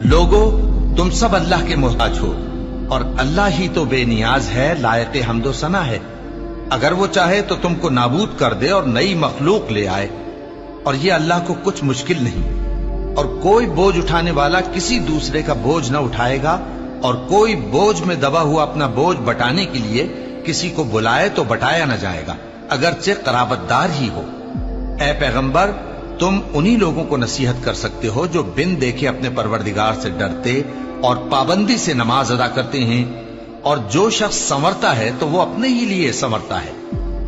लोगो, तुम सब अल्लाह के मोहताज हो और अल्लाह ही तो बेनियाज है, लायक हम्दो सना है। अगर वो चाहे तो तुमको नाबूद कर दे और नई मखलूक ले आए, और ये अल्लाह को कुछ मुश्किल नहीं। और कोई बोझ उठाने वाला किसी दूसरे का बोझ न उठाएगा, और कोई बोझ में दबा हुआ अपना बोझ बटाने के लिए किसी को बुलाए तो बटाया न जाएगा, अगरचे कराबतदार ही हो। ऐ पैगंबर, तुम उन्हीं लोगों को नसीहत कर सकते हो जो बिन देखे अपने परवरदिगार से डरते और पाबंदी से नमाज अदा करते हैं। और जो शख्स संवरता है तो वो अपने ही लिए संवरता है,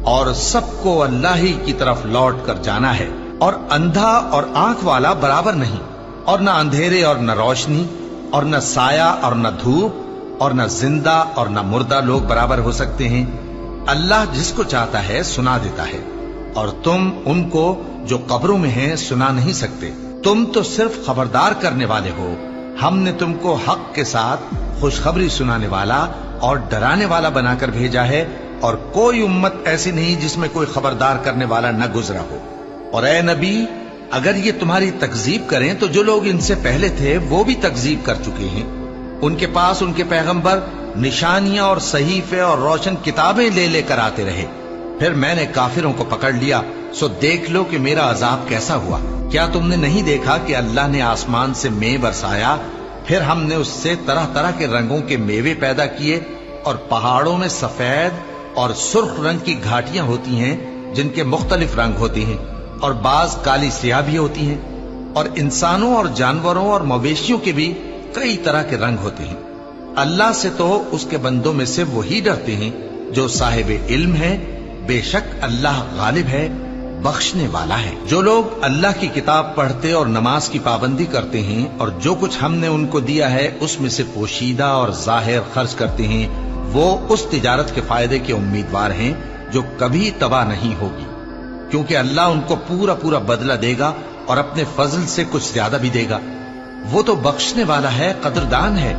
और सबको अल्लाह ही की तरफ लौट कर जाना है। और अंधा और आंख वाला बराबर नहीं, और न अंधेरे और न रोशनी, और न साया और न धूप, और न जिंदा और न मुर्दा लोग बराबर हो सकते हैं। अल्लाह जिसको चाहता है सुना देता है, और तुम उनको जो कब्रों में हैं सुना नहीं सकते। तुम तो सिर्फ खबरदार करने वाले हो। हमने तुमको हक के साथ खुशखबरी सुनाने वाला और डराने वाला बनाकर भेजा है, और कोई उम्मत ऐसी नहीं जिसमें कोई खबरदार करने वाला न गुजरा हो। और ए नबी, अगर ये तुम्हारी तकजीब करें तो जो लोग इनसे पहले थे वो भी तकजीब कर चुके हैं। उनके पास उनके पैगंबर निशानियां और सहीफे और रोशन किताबें ले लेकर आते रहे। फिर मैंने काफिरों को पकड़ लिया, सो देख लो कि मेरा अजाब कैसा हुआ। क्या तुमने नहीं देखा कि अल्लाह ने आसमान से मेंह बरसाया, फिर हमने उससे तरह तरह के रंगों के मेवे पैदा किए, और पहाड़ों में सफेद और सुर्ख रंग की घाटियां होती हैं जिनके मुख्तलिफ रंग होते हैं, और बाज काली स्याह भी होती हैं। और इंसानों और जानवरों और मवेशियों के भी कई तरह के रंग होते हैं। अल्लाह से तो उसके बंदों में से वही डरते हैं जो साहिब इल्म है। बेशक अल्लाह गालिब है, बख्शने वाला है। जो लोग अल्लाह की किताब पढ़ते और नमाज की पाबंदी करते हैं, और जो कुछ हमने उनको दिया है उसमें से पोशीदा और जाहिर खर्च करते हैं, वो उस तिजारत के फायदे के उम्मीदवार हैं जो कभी तबाह नहीं होगी, क्योंकि अल्लाह उनको पूरा पूरा बदला देगा और अपने फजल से कुछ ज्यादा भी देगा। वो तो बख्शने वाला है, कदरदान है।